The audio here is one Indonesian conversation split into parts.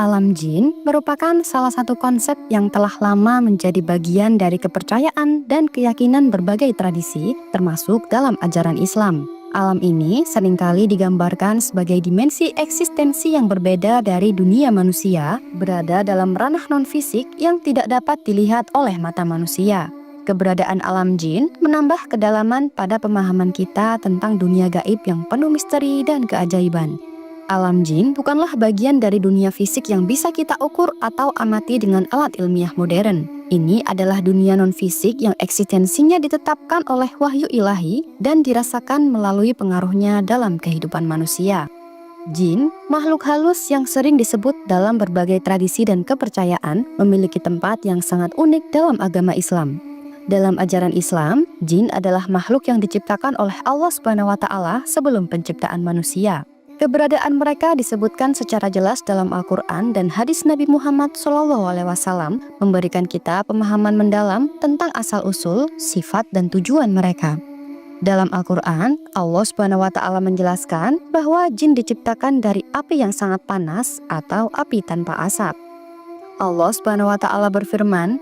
Alam jin merupakan salah satu konsep yang telah lama menjadi bagian dari kepercayaan dan keyakinan berbagai tradisi, termasuk dalam ajaran Islam. Alam ini seringkali digambarkan sebagai dimensi eksistensi yang berbeda dari dunia manusia, berada dalam ranah non-fisik yang tidak dapat dilihat oleh mata manusia. Keberadaan alam jin menambah kedalaman pada pemahaman kita tentang dunia gaib yang penuh misteri dan keajaiban. Alam jin bukanlah bagian dari dunia fisik yang bisa kita ukur atau amati dengan alat ilmiah modern. Ini adalah dunia non-fisik yang eksistensinya ditetapkan oleh wahyu ilahi dan dirasakan melalui pengaruhnya dalam kehidupan manusia. Jin, makhluk halus yang sering disebut dalam berbagai tradisi dan kepercayaan, memiliki tempat yang sangat unik dalam agama Islam. Dalam ajaran Islam, jin adalah makhluk yang diciptakan oleh Allah SWT sebelum penciptaan manusia. Keberadaan mereka disebutkan secara jelas dalam Al-Quran dan hadis Nabi Muhammad SAW, memberikan kita pemahaman mendalam tentang asal-usul, sifat, dan tujuan mereka. Dalam Al-Quran, Allah SWT menjelaskan bahwa jin diciptakan dari api yang sangat panas atau api tanpa asap. Allah SWT berfirman,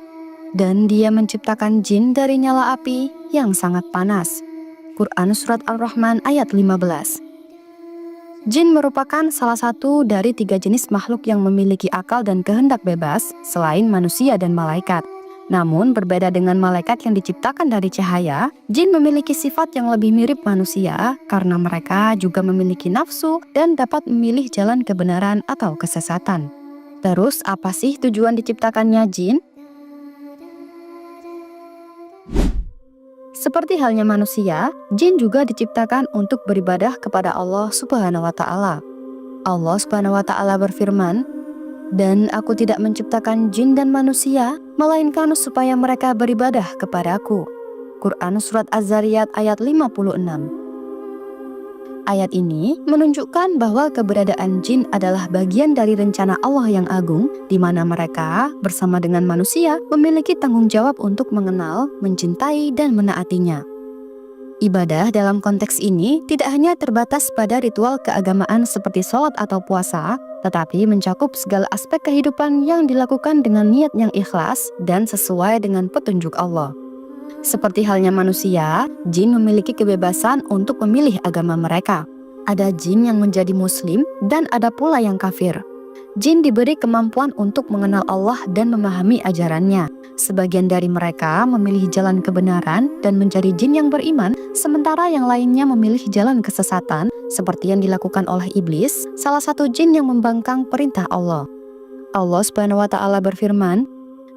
"Dan Dia menciptakan jin dari nyala api yang sangat panas." Quran Surat Al-Rahman ayat 15. Jin merupakan salah satu dari 3 jenis makhluk yang memiliki akal dan kehendak bebas selain manusia dan malaikat. Namun berbeda dengan malaikat yang diciptakan dari cahaya, jin memiliki sifat yang lebih mirip manusia karena mereka juga memiliki nafsu dan dapat memilih jalan kebenaran atau kesesatan. Terus apa sih tujuan diciptakannya jin? Seperti halnya manusia, jin juga diciptakan untuk beribadah kepada Allah Subhanahu wa Ta'ala. Allah Subhanahu wa Ta'ala berfirman, "Dan aku tidak menciptakan jin dan manusia, melainkan supaya mereka beribadah kepadaku." Quran Surat Az-Zariyat ayat 56. Ayat ini menunjukkan bahwa keberadaan jin adalah bagian dari rencana Allah yang agung, di mana mereka bersama dengan manusia memiliki tanggung jawab untuk mengenal, mencintai, dan menaatinya. Ibadah dalam konteks ini tidak hanya terbatas pada ritual keagamaan seperti sholat atau puasa, tetapi mencakup segala aspek kehidupan yang dilakukan dengan niat yang ikhlas dan sesuai dengan petunjuk Allah. Seperti halnya manusia, jin memiliki kebebasan untuk memilih agama mereka. Ada jin yang menjadi muslim dan ada pula yang kafir. Jin diberi kemampuan untuk mengenal Allah dan memahami ajarannya. Sebagian dari mereka memilih jalan kebenaran dan menjadi jin yang beriman, sementara yang lainnya memilih jalan kesesatan, seperti yang dilakukan oleh iblis, salah satu jin yang membangkang perintah Allah. Allah Subhanahu wa Ta'ala berfirman,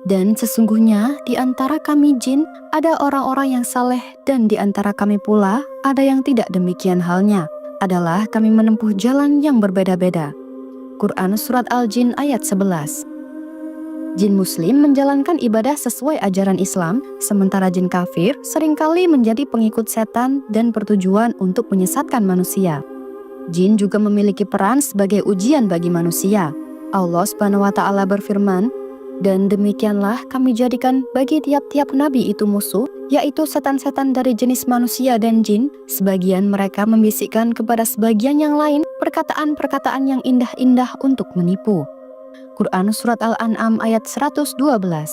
"Dan sesungguhnya di antara kami jin ada orang-orang yang saleh dan di antara kami pula ada yang tidak demikian halnya, adalah kami menempuh jalan yang berbeda-beda." Quran Surat Al-Jin ayat 11. Jin muslim menjalankan ibadah sesuai ajaran Islam, sementara jin kafir seringkali menjadi pengikut setan dan bertujuan untuk menyesatkan manusia. Jin juga memiliki peran sebagai ujian bagi manusia. Allah Subhanahu wa Ta'ala berfirman, "Dan demikianlah kami jadikan bagi tiap-tiap nabi itu musuh, yaitu setan-setan dari jenis manusia dan jin. Sebagian mereka membisikkan kepada sebagian yang lain perkataan-perkataan yang indah-indah untuk menipu." Quran Surat Al-An'am ayat 112.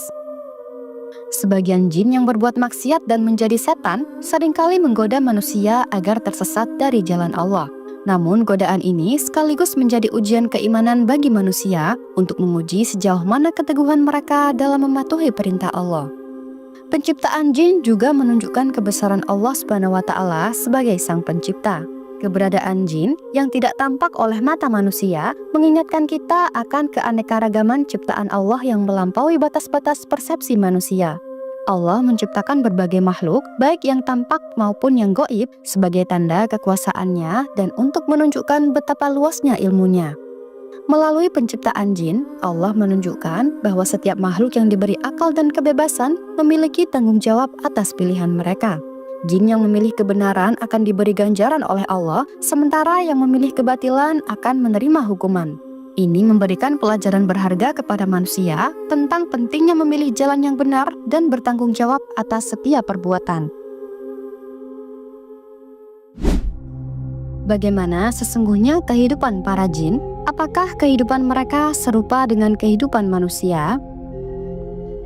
Sebagian jin yang berbuat maksiat dan menjadi setan seringkali menggoda manusia agar tersesat dari jalan Allah. Namun godaan ini sekaligus menjadi ujian keimanan bagi manusia untuk menguji sejauh mana keteguhan mereka dalam mematuhi perintah Allah. Penciptaan jin juga menunjukkan kebesaran Allah Subhanahu wa Ta'ala sebagai sang pencipta. Keberadaan jin yang tidak tampak oleh mata manusia mengingatkan kita akan keanekaragaman ciptaan Allah yang melampaui batas-batas persepsi manusia. Allah menciptakan berbagai makhluk, baik yang tampak maupun yang gaib, sebagai tanda kekuasaannya dan untuk menunjukkan betapa luasnya ilmunya. Melalui penciptaan jin, Allah menunjukkan bahwa setiap makhluk yang diberi akal dan kebebasan memiliki tanggung jawab atas pilihan mereka. Jin yang memilih kebenaran akan diberi ganjaran oleh Allah, sementara yang memilih kebatilan akan menerima hukuman. Ini memberikan pelajaran berharga kepada manusia tentang pentingnya memilih jalan yang benar dan bertanggung jawab atas setiap perbuatan. Bagaimana sesungguhnya kehidupan para jin? Apakah kehidupan mereka serupa dengan kehidupan manusia?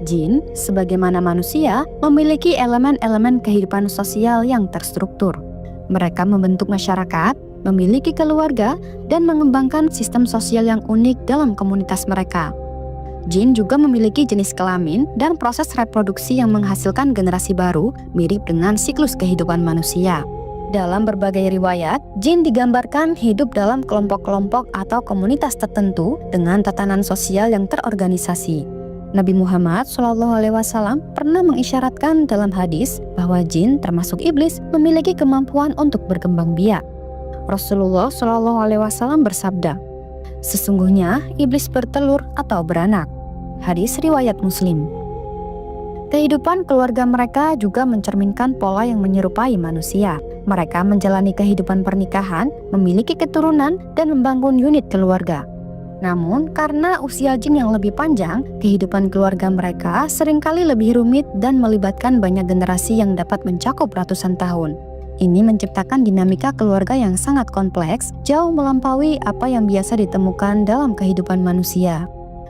Jin, sebagaimana manusia, memiliki elemen-elemen kehidupan sosial yang terstruktur. Mereka membentuk masyarakat, memiliki keluarga, dan mengembangkan sistem sosial yang unik dalam komunitas mereka. Jin juga memiliki jenis kelamin dan proses reproduksi yang menghasilkan generasi baru, mirip dengan siklus kehidupan manusia. Dalam berbagai riwayat, jin digambarkan hidup dalam kelompok-kelompok atau komunitas tertentu dengan tatanan sosial yang terorganisasi. Nabi Muhammad SAW pernah mengisyaratkan dalam hadis bahwa jin termasuk iblis memiliki kemampuan untuk berkembang biak. Rasulullah SAW bersabda, "Sesungguhnya iblis bertelur atau beranak." Hadis riwayat Muslim. Kehidupan keluarga mereka juga mencerminkan pola yang menyerupai manusia. Mereka menjalani kehidupan pernikahan, memiliki keturunan, dan membangun unit keluarga. Namun, karena usia jin yang lebih panjang, kehidupan keluarga mereka seringkali lebih rumit dan melibatkan banyak generasi yang dapat mencakup ratusan tahun. Ini menciptakan dinamika keluarga yang sangat kompleks, jauh melampaui apa yang biasa ditemukan dalam kehidupan manusia.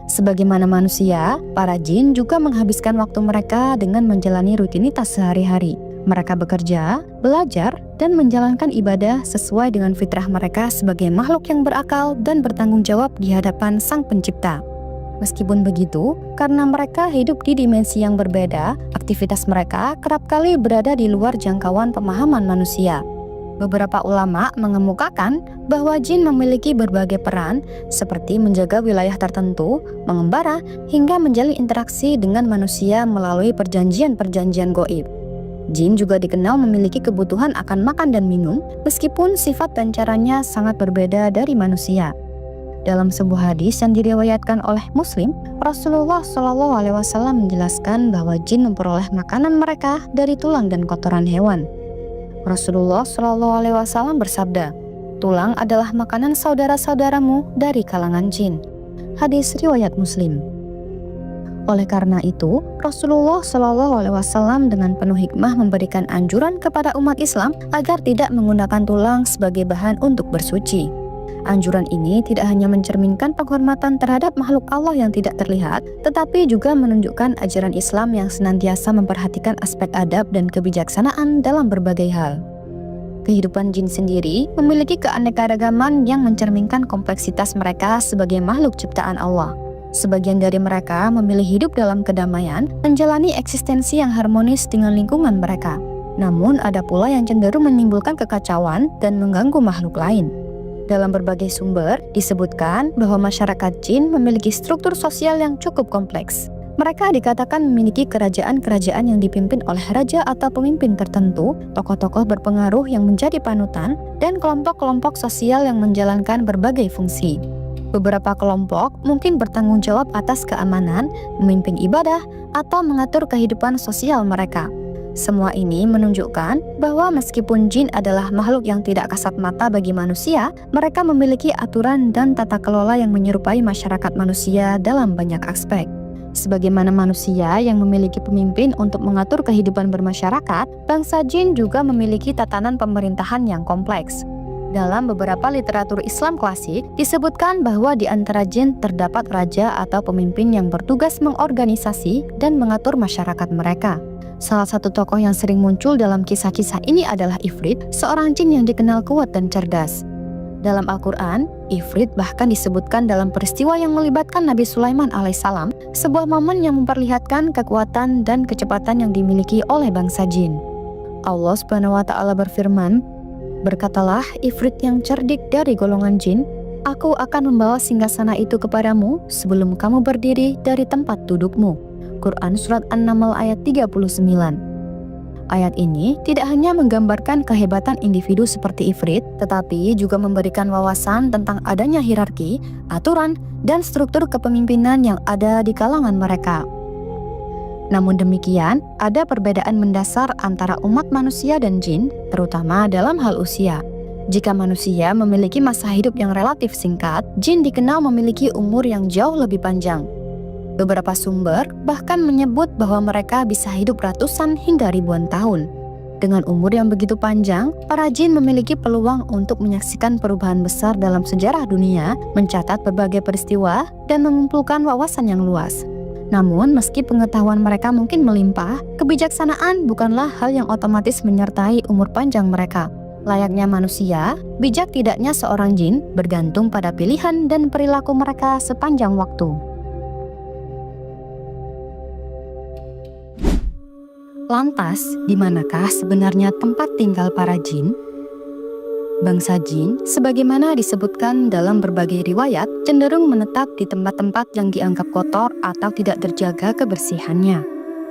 Sebagaimana manusia, para jin juga menghabiskan waktu mereka dengan menjalani rutinitas sehari-hari. Mereka bekerja, belajar, dan menjalankan ibadah sesuai dengan fitrah mereka sebagai makhluk yang berakal dan bertanggung jawab di hadapan Sang Pencipta. Meskipun begitu, karena mereka hidup di dimensi yang berbeda, aktivitas mereka kerap kali berada di luar jangkauan pemahaman manusia. Beberapa ulama mengemukakan bahwa jin memiliki berbagai peran seperti menjaga wilayah tertentu, mengembara, hingga menjalin interaksi dengan manusia melalui perjanjian-perjanjian gaib. Jin juga dikenal memiliki kebutuhan akan makan dan minum, meskipun sifat dan caranya sangat berbeda dari manusia. Dalam sebuah hadis yang diriwayatkan oleh Muslim, Rasulullah SAW menjelaskan bahwa jin memperoleh makanan mereka dari tulang dan kotoran hewan. Rasulullah SAW bersabda, "Tulang adalah makanan saudara-saudaramu dari kalangan jin." Hadis riwayat Muslim. Oleh karena itu, Rasulullah SAW dengan penuh hikmah memberikan anjuran kepada umat Islam agar tidak menggunakan tulang sebagai bahan untuk bersuci. Anjuran ini tidak hanya mencerminkan penghormatan terhadap makhluk Allah yang tidak terlihat, tetapi juga menunjukkan ajaran Islam yang senantiasa memperhatikan aspek adab dan kebijaksanaan dalam berbagai hal. Kehidupan jin sendiri memiliki keanekaragaman yang mencerminkan kompleksitas mereka sebagai makhluk ciptaan Allah. Sebagian dari mereka memilih hidup dalam kedamaian, menjalani eksistensi yang harmonis dengan lingkungan mereka. Namun ada pula yang cenderung menimbulkan kekacauan dan mengganggu makhluk lain. Dalam berbagai sumber disebutkan bahwa masyarakat jin memiliki struktur sosial yang cukup kompleks. Mereka dikatakan memiliki kerajaan-kerajaan yang dipimpin oleh raja atau pemimpin tertentu, tokoh-tokoh berpengaruh yang menjadi panutan, dan kelompok-kelompok sosial yang menjalankan berbagai fungsi. Beberapa kelompok mungkin bertanggung jawab atas keamanan, memimpin ibadah, atau mengatur kehidupan sosial mereka. Semua ini menunjukkan bahwa meskipun jin adalah makhluk yang tidak kasat mata bagi manusia, mereka memiliki aturan dan tata kelola yang menyerupai masyarakat manusia dalam banyak aspek. Sebagaimana manusia yang memiliki pemimpin untuk mengatur kehidupan bermasyarakat, bangsa jin juga memiliki tatanan pemerintahan yang kompleks. Dalam beberapa literatur Islam klasik, disebutkan bahwa di antara jin terdapat raja atau pemimpin yang bertugas mengorganisasi dan mengatur masyarakat mereka. Salah satu tokoh yang sering muncul dalam kisah-kisah ini adalah Ifrit, seorang jin yang dikenal kuat dan cerdas. Dalam Al-Quran, Ifrit bahkan disebutkan dalam peristiwa yang melibatkan Nabi Sulaiman alaihissalam, sebuah momen yang memperlihatkan kekuatan dan kecepatan yang dimiliki oleh bangsa jin. Allah SWT berfirman, "Berkatalah Ifrit yang cerdik dari golongan jin, aku akan membawa singgasana itu kepadamu sebelum kamu berdiri dari tempat dudukmu." Quran Surat An-Naml ayat 39. Ayat ini tidak hanya menggambarkan kehebatan individu seperti Ifrit, tetapi juga memberikan wawasan tentang adanya hierarki, aturan, dan struktur kepemimpinan yang ada di kalangan mereka. Namun demikian, ada perbedaan mendasar antara umat manusia dan jin, terutama dalam hal usia. Jika manusia memiliki masa hidup yang relatif singkat, jin dikenal memiliki umur yang jauh lebih panjang. Beberapa sumber bahkan menyebut bahwa mereka bisa hidup ratusan hingga ribuan tahun. Dengan umur yang begitu panjang, para jin memiliki peluang untuk menyaksikan perubahan besar dalam sejarah dunia, mencatat berbagai peristiwa, dan mengumpulkan wawasan yang luas. Namun, meski pengetahuan mereka mungkin melimpah, kebijaksanaan bukanlah hal yang otomatis menyertai umur panjang mereka. Layaknya manusia, bijak tidaknya seorang jin bergantung pada pilihan dan perilaku mereka sepanjang waktu. Lantas, di manakah sebenarnya tempat tinggal para jin? Bangsa jin, sebagaimana disebutkan dalam berbagai riwayat, cenderung menetap di tempat-tempat yang dianggap kotor atau tidak terjaga kebersihannya.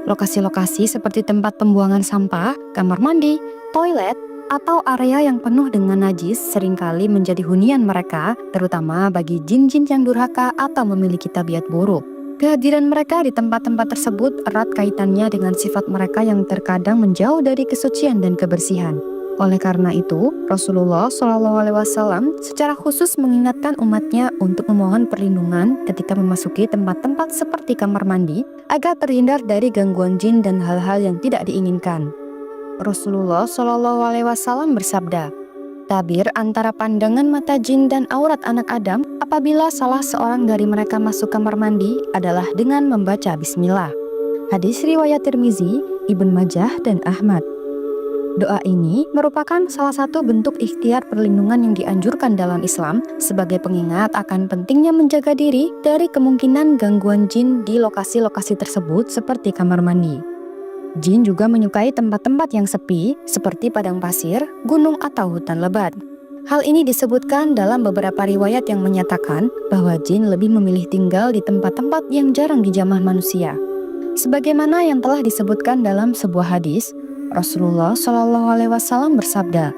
Lokasi-lokasi seperti tempat pembuangan sampah, kamar mandi, toilet, atau area yang penuh dengan najis seringkali menjadi hunian mereka, terutama bagi jin-jin yang durhaka atau memiliki tabiat buruk. Kehadiran mereka di tempat-tempat tersebut erat kaitannya dengan sifat mereka yang terkadang menjauh dari kesucian dan kebersihan. Oleh karena itu, Rasulullah SAW secara khusus mengingatkan umatnya untuk memohon perlindungan ketika memasuki tempat-tempat seperti kamar mandi agar terhindar dari gangguan jin dan hal-hal yang tidak diinginkan. Rasulullah SAW bersabda, "Tabir antara pandangan mata jin dan aurat anak Adam apabila salah seorang dari mereka masuk kamar mandi adalah dengan membaca bismillah." Hadis riwayat Tirmizi, Ibnu Majah, dan Ahmad. Doa ini merupakan salah satu bentuk ikhtiar perlindungan yang dianjurkan dalam Islam sebagai pengingat akan pentingnya menjaga diri dari kemungkinan gangguan jin di lokasi-lokasi tersebut seperti kamar mandi. Jin juga menyukai tempat-tempat yang sepi seperti padang pasir, gunung atau hutan lebat. Hal ini disebutkan dalam beberapa riwayat yang menyatakan bahwa jin lebih memilih tinggal di tempat-tempat yang jarang dijamah manusia. Sebagaimana yang telah disebutkan dalam sebuah hadis, Rasulullah SAW bersabda,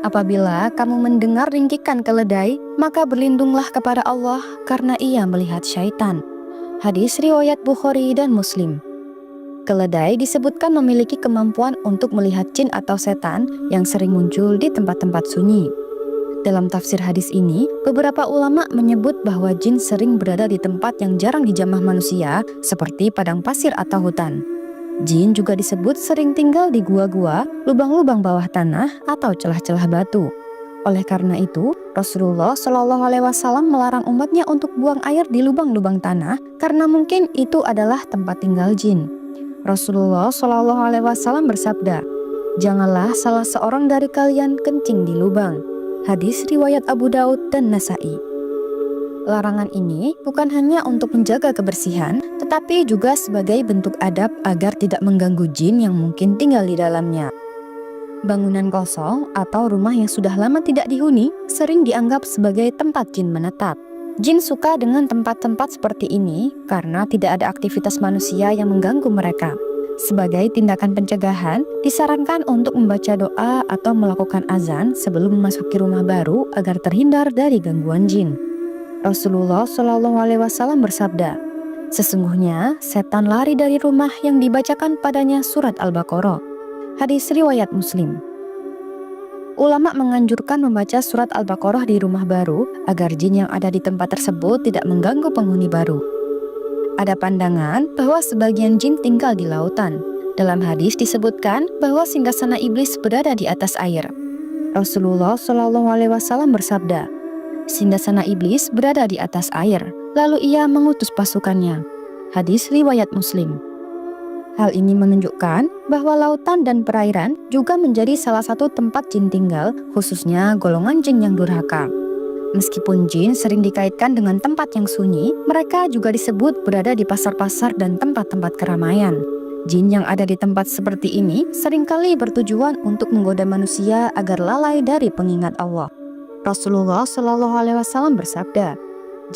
"Apabila kamu mendengar ringkikan keledai, maka berlindunglah kepada Allah karena ia melihat syaitan." Hadis riwayat Bukhari dan Muslim. Keledai disebutkan memiliki kemampuan untuk melihat jin atau setan yang sering muncul di tempat-tempat sunyi. Dalam tafsir hadis ini, beberapa ulama menyebut bahwa jin sering berada di tempat yang jarang dijamah manusia, seperti padang pasir atau hutan. Jin juga disebut sering tinggal di gua-gua, lubang-lubang bawah tanah, atau celah-celah batu. Oleh karena itu, Rasulullah SAW melarang umatnya untuk buang air di lubang-lubang tanah karena mungkin itu adalah tempat tinggal jin. Rasulullah SAW bersabda, "Janganlah salah seorang dari kalian kencing di lubang." Hadis riwayat Abu Daud dan Nasai. Larangan ini bukan hanya untuk menjaga kebersihan, tetapi juga sebagai bentuk adab agar tidak mengganggu jin yang mungkin tinggal di dalamnya. Bangunan kosong atau rumah yang sudah lama tidak dihuni sering dianggap sebagai tempat jin menetap. Jin suka dengan tempat-tempat seperti ini karena tidak ada aktivitas manusia yang mengganggu mereka. Sebagai tindakan pencegahan, disarankan untuk membaca doa atau melakukan azan sebelum memasuki rumah baru agar terhindar dari gangguan jin. Rasulullah SAW bersabda, "Sesungguhnya setan lari dari rumah yang dibacakan padanya surat Al-Baqarah." Hadis riwayat Muslim. Ulama menganjurkan membaca surat Al-Baqarah di rumah baru agar jin yang ada di tempat tersebut tidak mengganggu penghuni baru. Ada pandangan bahwa sebagian jin tinggal di lautan. Dalam hadis disebutkan bahwa singgasana iblis berada di atas air. Rasulullah SAW bersabda, "Singgasana iblis berada di atas air, lalu ia mengutus pasukannya." Hadis riwayat Muslim. Hal ini menunjukkan bahwa lautan dan perairan juga menjadi salah satu tempat jin tinggal, khususnya golongan jin yang durhaka. Meskipun jin sering dikaitkan dengan tempat yang sunyi, mereka juga disebut berada di pasar-pasar dan tempat-tempat keramaian. Jin yang ada di tempat seperti ini seringkali bertujuan untuk menggoda manusia agar lalai dari pengingat Allah. Rasulullah SAW bersabda,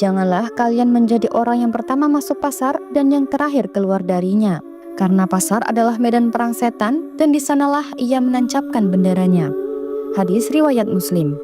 "Janganlah kalian menjadi orang yang pertama masuk pasar dan yang terakhir keluar darinya. Karena pasar adalah medan perang setan dan di sanalah ia menancapkan benderanya." Hadis riwayat Muslim.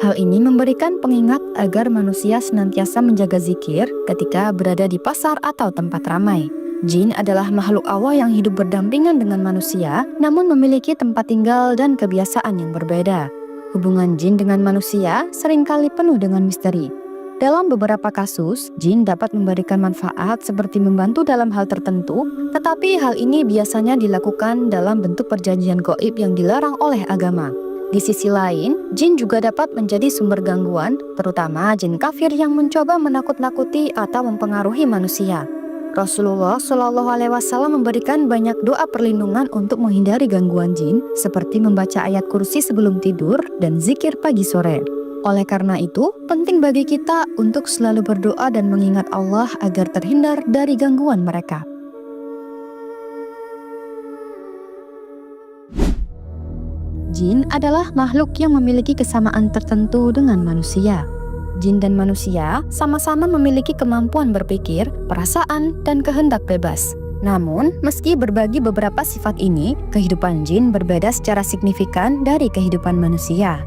Hal ini memberikan pengingat agar manusia senantiasa menjaga zikir ketika berada di pasar atau tempat ramai. Jin adalah makhluk Allah yang hidup berdampingan dengan manusia, namun memiliki tempat tinggal dan kebiasaan yang berbeda. Hubungan jin dengan manusia seringkali penuh dengan misteri. Dalam beberapa kasus, jin dapat memberikan manfaat seperti membantu dalam hal tertentu, tetapi hal ini biasanya dilakukan dalam bentuk perjanjian gaib yang dilarang oleh agama. Di sisi lain, jin juga dapat menjadi sumber gangguan, terutama jin kafir yang mencoba menakut-nakuti atau mempengaruhi manusia. Rasulullah Shallallahu Alaihi Wasallam memberikan banyak doa perlindungan untuk menghindari gangguan jin, seperti membaca ayat kursi sebelum tidur dan zikir pagi sore. Oleh karena itu, penting bagi kita untuk selalu berdoa dan mengingat Allah agar terhindar dari gangguan mereka. Jin adalah makhluk yang memiliki kesamaan tertentu dengan manusia. Jin dan manusia sama-sama memiliki kemampuan berpikir, perasaan, dan kehendak bebas. Namun, meski berbagi beberapa sifat ini, kehidupan jin berbeda secara signifikan dari kehidupan manusia.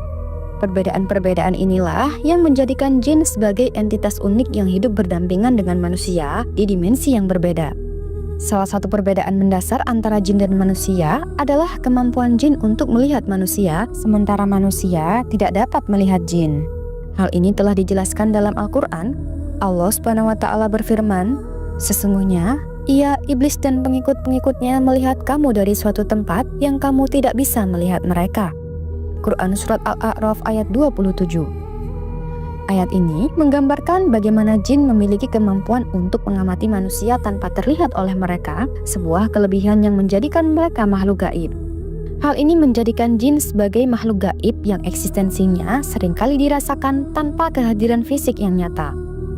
Perbedaan-perbedaan inilah yang menjadikan jin sebagai entitas unik yang hidup berdampingan dengan manusia di dimensi yang berbeda. Salah satu perbedaan mendasar antara jin dan manusia adalah kemampuan jin untuk melihat manusia, sementara manusia tidak dapat melihat jin. Hal ini telah dijelaskan dalam Al-Quran. Allah Subhanahu wa Ta'ala berfirman, "Sesungguhnya ia, iblis dan pengikut-pengikutnya melihat kamu dari suatu tempat yang kamu tidak bisa melihat mereka." Quran Surat Al-A'raf ayat 27. Ayat ini menggambarkan bagaimana jin memiliki kemampuan untuk mengamati manusia tanpa terlihat oleh mereka, sebuah kelebihan yang menjadikan mereka makhluk gaib. Hal ini menjadikan jin sebagai makhluk gaib yang eksistensinya seringkali dirasakan tanpa kehadiran fisik yang nyata.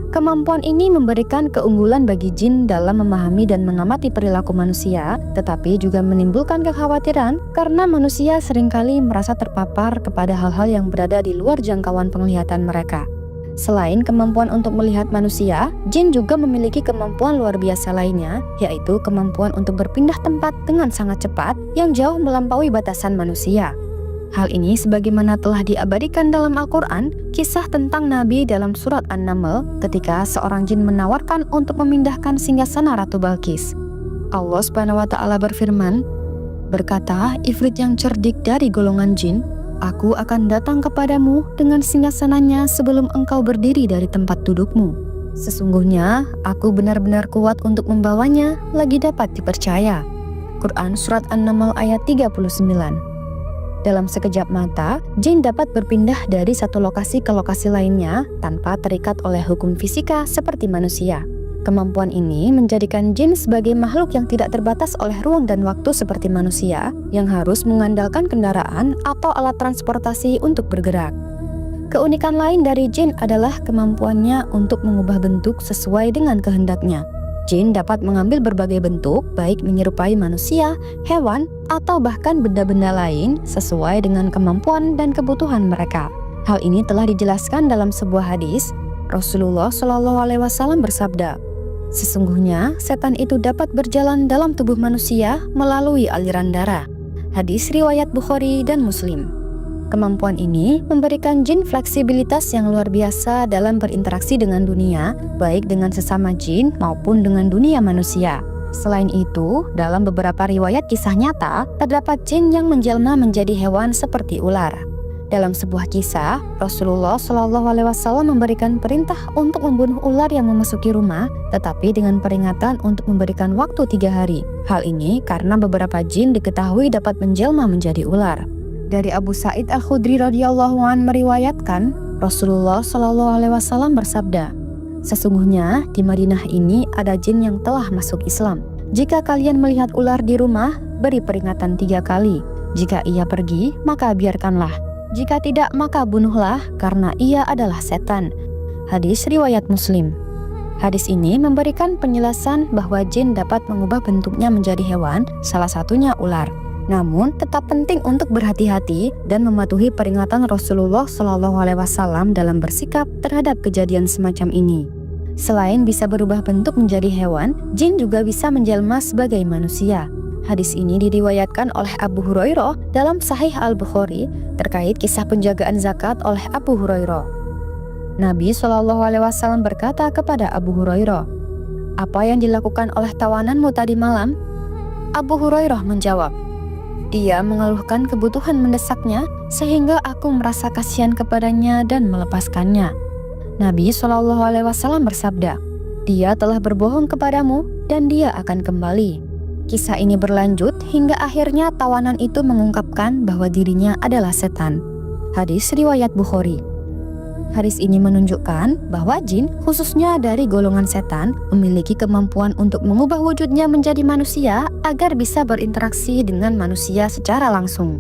Kemampuan ini memberikan keunggulan bagi jin dalam memahami dan mengamati perilaku manusia, tetapi juga menimbulkan kekhawatiran karena manusia seringkali merasa terpapar kepada hal-hal yang berada di luar jangkauan penglihatan mereka. Selain kemampuan untuk melihat manusia, jin juga memiliki kemampuan luar biasa lainnya, yaitu kemampuan untuk berpindah tempat dengan sangat cepat yang jauh melampaui batasan manusia. Hal ini sebagaimana telah diabadikan dalam Al-Quran, kisah tentang Nabi dalam surat An-Naml ketika seorang jin menawarkan untuk memindahkan singgasana Ratu Balqis. Allah Subhanahu wa Ta'ala berfirman, berkata Ifrit yang cerdik dari golongan jin, "Aku akan datang kepadamu dengan singgasananya sebelum engkau berdiri dari tempat dudukmu. Sesungguhnya aku benar-benar kuat untuk membawanya, lagi dapat dipercaya." Quran Surat An-Naml ayat 39. Dalam sekejap mata, jin dapat berpindah dari satu lokasi ke lokasi lainnya tanpa terikat oleh hukum fisika seperti manusia. Kemampuan ini menjadikan jin sebagai makhluk yang tidak terbatas oleh ruang dan waktu seperti manusia, yang harus mengandalkan kendaraan atau alat transportasi untuk bergerak. Keunikan lain dari jin adalah kemampuannya untuk mengubah bentuk sesuai dengan kehendaknya. Jin dapat mengambil berbagai bentuk, baik menyerupai manusia, hewan, atau bahkan benda-benda lain sesuai dengan kemampuan dan kebutuhan mereka. Hal ini telah dijelaskan dalam sebuah hadis. Rasulullah Shallallahu Alaihi Wasallam bersabda, "Sesungguhnya setan itu dapat berjalan dalam tubuh manusia melalui aliran darah." Hadis riwayat Bukhari dan Muslim. Kemampuan ini memberikan jin fleksibilitas yang luar biasa dalam berinteraksi dengan dunia, baik dengan sesama jin maupun dengan dunia manusia. Selain itu, dalam beberapa riwayat kisah nyata, terdapat jin yang menjelma menjadi hewan seperti ular. Dalam sebuah kisah, Rasulullah Shallallahu Alaihi Wasallam memberikan perintah untuk membunuh ular yang memasuki rumah, tetapi dengan peringatan untuk memberikan waktu 3 hari. Hal ini karena beberapa jin diketahui dapat menjelma menjadi ular. Dari Abu Sa'id Al-Khudri radhiyallahu anhu meriwayatkan, Rasulullah Shallallahu Alaihi Wasallam bersabda, "Sesungguhnya di Madinah ini ada jin yang telah masuk Islam. Jika kalian melihat ular di rumah, beri peringatan 3 kali. Jika ia pergi, maka biarkanlah. Jika tidak, maka bunuhlah, karena ia adalah setan." Hadis riwayat Muslim. Hadis ini memberikan penjelasan bahwa jin dapat mengubah bentuknya menjadi hewan, salah satunya ular. Namun, tetap penting untuk berhati-hati dan mematuhi peringatan Rasulullah Shallallahu Alaihi Wasallam dalam bersikap terhadap kejadian semacam ini. Selain bisa berubah bentuk menjadi hewan, jin juga bisa menjelma sebagai manusia. Hadis ini diriwayatkan oleh Abu Hurairah dalam Sahih Al-Bukhari terkait kisah penjagaan zakat oleh Abu Hurairah. Nabi Shallallahu Alaihi Wasallam berkata kepada Abu Hurairah, "Apa yang dilakukan oleh tawananmu tadi malam?" Abu Hurairah menjawab, "Dia mengeluhkan kebutuhan mendesaknya sehingga aku merasa kasihan kepadanya dan melepaskannya." Nabi SAW bersabda, "Dia telah berbohong kepadamu dan dia akan kembali." Kisah ini berlanjut hingga akhirnya tawanan itu mengungkapkan bahwa dirinya adalah setan. Hadis riwayat Bukhari. Hadis ini menunjukkan bahwa jin, khususnya dari golongan setan, memiliki kemampuan untuk mengubah wujudnya menjadi manusia agar bisa berinteraksi dengan manusia secara langsung.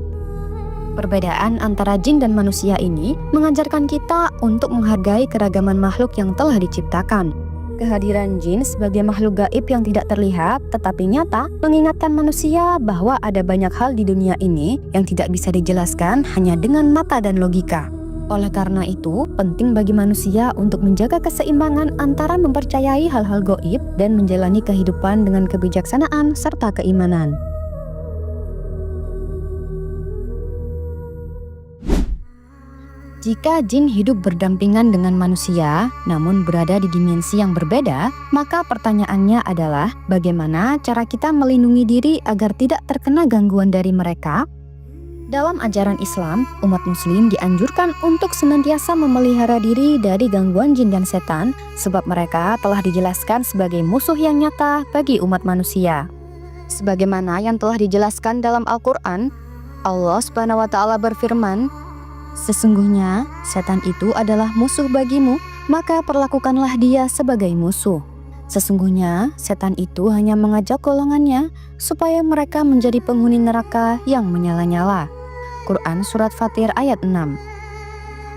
Perbedaan antara jin dan manusia ini mengajarkan kita untuk menghargai keragaman makhluk yang telah diciptakan. Kehadiran jin sebagai makhluk gaib yang tidak terlihat tetapi nyata mengingatkan manusia bahwa ada banyak hal di dunia ini yang tidak bisa dijelaskan hanya dengan mata dan logika. Oleh karena itu, penting bagi manusia untuk menjaga keseimbangan antara mempercayai hal-hal gaib dan menjalani kehidupan dengan kebijaksanaan serta keimanan. Jika jin hidup berdampingan dengan manusia, namun berada di dimensi yang berbeda, maka pertanyaannya adalah bagaimana cara kita melindungi diri agar tidak terkena gangguan dari mereka? Dalam ajaran Islam, umat muslim dianjurkan untuk senantiasa memelihara diri dari gangguan jin dan setan, sebab mereka telah dijelaskan sebagai musuh yang nyata bagi umat manusia. Sebagaimana yang telah dijelaskan dalam Al-Quran, Allah SWT berfirman, "Sesungguhnya setan itu adalah musuh bagimu, maka perlakukanlah dia sebagai musuh. Sesungguhnya setan itu hanya mengajak golongannya supaya mereka menjadi penghuni neraka yang menyala-nyala." Quran Surat Fatir ayat 6.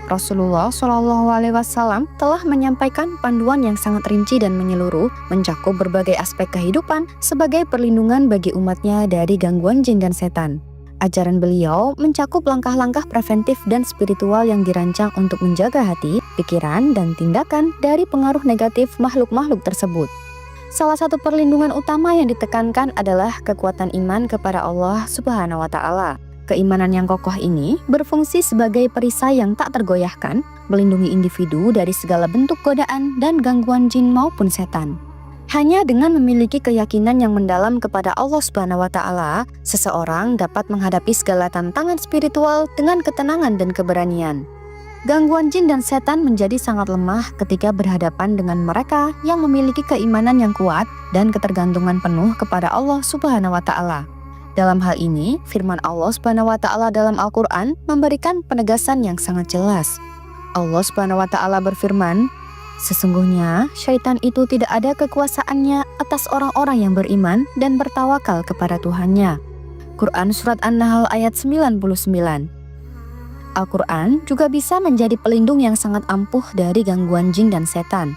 Rasulullah SAW telah menyampaikan panduan yang sangat rinci dan menyeluruh, mencakup berbagai aspek kehidupan sebagai perlindungan bagi umatnya dari gangguan jin dan setan. Ajaran beliau mencakup langkah-langkah preventif dan spiritual yang dirancang untuk menjaga hati, pikiran, dan tindakan dari pengaruh negatif makhluk-makhluk tersebut. Salah satu perlindungan utama yang ditekankan adalah kekuatan iman kepada Allah Subhanahu wa Ta'ala. Keimanan yang kokoh ini berfungsi sebagai perisai yang tak tergoyahkan, melindungi individu dari segala bentuk godaan dan gangguan jin maupun setan. Hanya dengan memiliki keyakinan yang mendalam kepada Allah Subhanahu wa Ta'ala, seseorang dapat menghadapi segala tantangan spiritual dengan ketenangan dan keberanian. Gangguan jin dan setan menjadi sangat lemah ketika berhadapan dengan mereka yang memiliki keimanan yang kuat dan ketergantungan penuh kepada Allah Subhanahu wa Ta'ala. Dalam hal ini, firman Allah Subhanahu wa Ta'ala dalam Al-Quran memberikan penegasan yang sangat jelas. Allah Subhanahu wa Ta'ala berfirman, "Sesungguhnya syaitan itu tidak ada kekuasaannya atas orang-orang yang beriman dan bertawakal kepada Tuhannya." Quran Surat An-Nahl ayat 99. Al-Quran juga bisa menjadi pelindung yang sangat ampuh dari gangguan jin dan setan.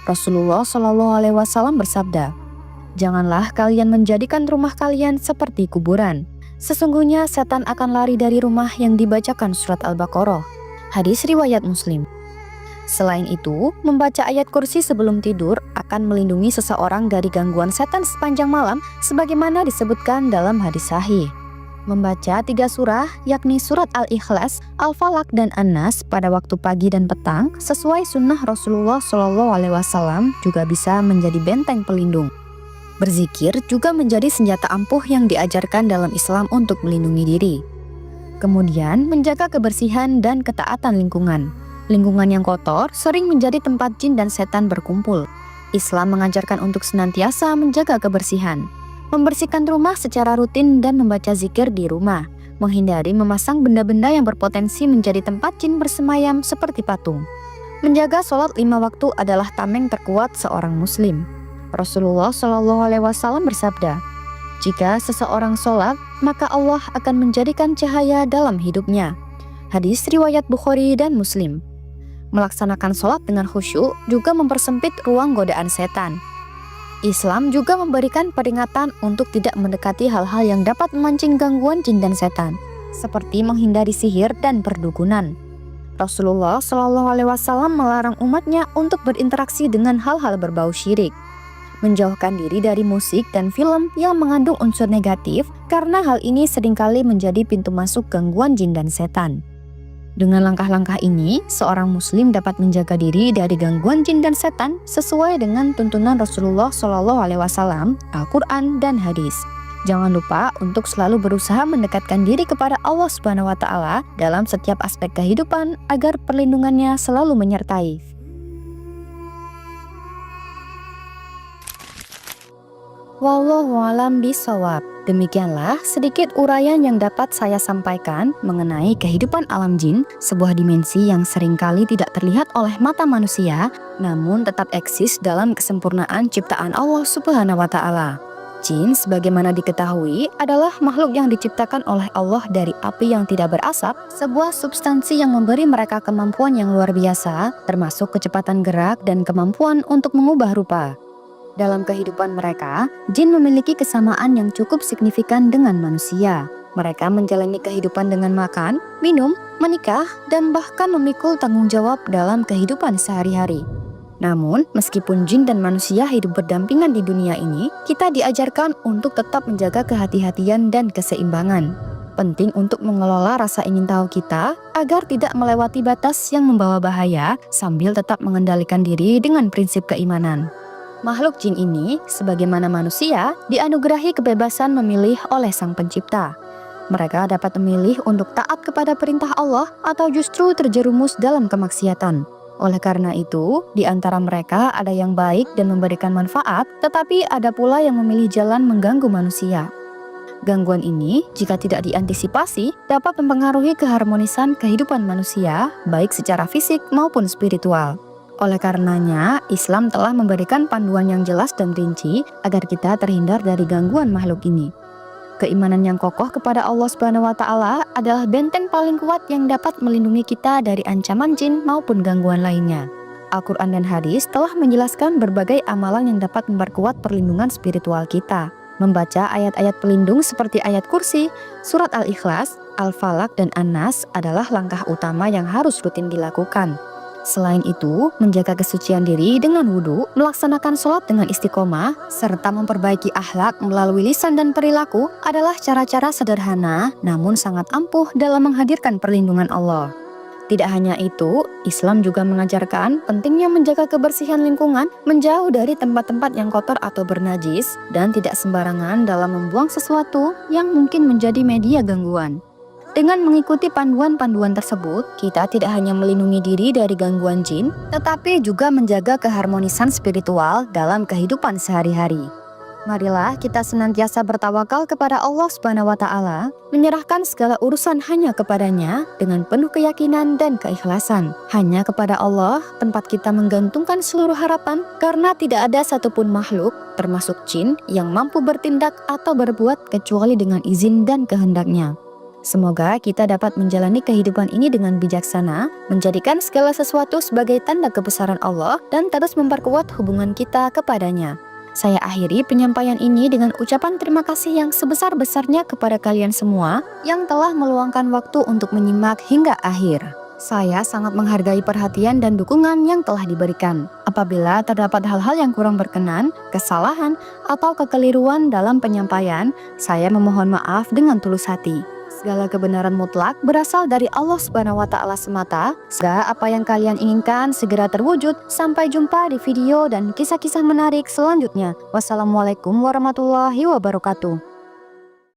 Rasulullah SAW bersabda, "Janganlah kalian menjadikan rumah kalian seperti kuburan. Sesungguhnya setan akan lari dari rumah yang dibacakan surat Al-Baqarah." Hadis riwayat Muslim. Selain itu, membaca ayat kursi sebelum tidur akan melindungi seseorang dari gangguan setan sepanjang malam sebagaimana disebutkan dalam hadis sahih. Membaca 3 surah, yakni surat Al-Ikhlas, Al-Falaq, dan An-Nas pada waktu pagi dan petang sesuai sunnah Rasulullah SAW juga bisa menjadi benteng pelindung. Berzikir juga menjadi senjata ampuh yang diajarkan dalam Islam untuk melindungi diri. Kemudian, menjaga kebersihan dan ketaatan lingkungan. Lingkungan yang kotor sering menjadi tempat jin dan setan berkumpul. Islam mengajarkan untuk senantiasa menjaga kebersihan, membersihkan rumah secara rutin dan membaca zikir di rumah, menghindari memasang benda-benda yang berpotensi menjadi tempat jin bersemayam seperti patung. Menjaga sholat 5 waktu adalah tameng terkuat seorang muslim. Rasulullah SAW bersabda, "Jika seseorang sholat, maka Allah akan menjadikan cahaya dalam hidupnya." Hadis riwayat Bukhari dan Muslim. Melaksanakan sholat dengan khusyuk juga mempersempit ruang godaan setan. Islam juga memberikan peringatan untuk tidak mendekati hal-hal yang dapat memancing gangguan jin dan setan, seperti menghindari sihir dan perdukunan. Rasulullah SAW melarang umatnya untuk berinteraksi dengan hal-hal berbau syirik. Menjauhkan diri dari musik dan film yang mengandung unsur negatif karena hal ini seringkali menjadi pintu masuk gangguan jin dan setan. Dengan langkah-langkah ini, seorang muslim dapat menjaga diri dari gangguan jin dan setan sesuai dengan tuntunan Rasulullah SAW, Al-Quran, dan hadis. Jangan lupa untuk selalu berusaha mendekatkan diri kepada Allah Subhanahu wa Ta'ala dalam setiap aspek kehidupan agar perlindungannya selalu menyertai. Wallahu a'lam bishawab. Demikianlah sedikit uraian yang dapat saya sampaikan mengenai kehidupan alam jin, sebuah dimensi yang seringkali tidak terlihat oleh mata manusia, namun tetap eksis dalam kesempurnaan ciptaan Allah Subhanahu wa Ta'ala. Jin, sebagaimana diketahui, adalah makhluk yang diciptakan oleh Allah dari api yang tidak berasap, sebuah substansi yang memberi mereka kemampuan yang luar biasa, termasuk kecepatan gerak dan kemampuan untuk mengubah rupa. Dalam kehidupan mereka, jin memiliki kesamaan yang cukup signifikan dengan manusia. Mereka menjalani kehidupan dengan makan, minum, menikah, dan bahkan memikul tanggung jawab dalam kehidupan sehari-hari. Namun, meskipun jin dan manusia hidup berdampingan di dunia ini, kita diajarkan untuk tetap menjaga kehati-hatian dan keseimbangan. Penting untuk mengelola rasa ingin tahu kita agar tidak melewati batas yang membawa bahaya sambil tetap mengendalikan diri dengan prinsip keimanan. Makhluk jin ini, sebagaimana manusia, dianugerahi kebebasan memilih oleh Sang Pencipta. Mereka dapat memilih untuk taat kepada perintah Allah atau justru terjerumus dalam kemaksiatan. Oleh karena itu, di antara mereka ada yang baik dan memberikan manfaat, tetapi ada pula yang memilih jalan mengganggu manusia. Gangguan ini, jika tidak diantisipasi, dapat mempengaruhi keharmonisan kehidupan manusia, baik secara fisik maupun spiritual. Oleh karenanya, Islam telah memberikan panduan yang jelas dan rinci agar kita terhindar dari gangguan makhluk ini. Keimanan yang kokoh kepada Allah Subhanahu wa Ta'ala adalah benteng paling kuat yang dapat melindungi kita dari ancaman jin maupun gangguan lainnya. Al-Quran dan hadis telah menjelaskan berbagai amalan yang dapat memperkuat perlindungan spiritual kita. Membaca ayat-ayat pelindung seperti ayat kursi, surat Al-Ikhlas, Al-Falaq, dan An-Nas adalah langkah utama yang harus rutin dilakukan. Selain itu, menjaga kesucian diri dengan wudhu, melaksanakan sholat dengan istiqomah, serta memperbaiki akhlak melalui lisan dan perilaku adalah cara-cara sederhana namun sangat ampuh dalam menghadirkan perlindungan Allah. Tidak hanya itu, Islam juga mengajarkan pentingnya menjaga kebersihan lingkungan, menjauh dari tempat-tempat yang kotor atau bernajis, dan tidak sembarangan dalam membuang sesuatu yang mungkin menjadi media gangguan. Dengan mengikuti panduan-panduan tersebut, kita tidak hanya melindungi diri dari gangguan jin, tetapi juga menjaga keharmonisan spiritual dalam kehidupan sehari-hari. Marilah kita senantiasa bertawakal kepada Allah Subhanahu wa Ta'ala, menyerahkan segala urusan hanya kepadanya dengan penuh keyakinan dan keikhlasan. Hanya kepada Allah tempat kita menggantungkan seluruh harapan, karena tidak ada satupun makhluk, termasuk jin, yang mampu bertindak atau berbuat kecuali dengan izin dan kehendaknya. Semoga kita dapat menjalani kehidupan ini dengan bijaksana, menjadikan segala sesuatu sebagai tanda kebesaran Allah, dan terus memperkuat hubungan kita kepadanya. Saya akhiri penyampaian ini dengan ucapan terima kasih yang sebesar-besarnya kepada kalian semua yang telah meluangkan waktu untuk menyimak hingga akhir. Saya sangat menghargai perhatian dan dukungan yang telah diberikan. Apabila terdapat hal-hal yang kurang berkenan, kesalahan, atau kekeliruan dalam penyampaian, saya memohon maaf dengan tulus hati. Segala kebenaran mutlak berasal dari Allah Subhanahu wa Ta'ala semata. Semoga apa yang kalian inginkan segera terwujud. Sampai jumpa di video dan kisah-kisah menarik selanjutnya. Wassalamualaikum warahmatullahi wabarakatuh.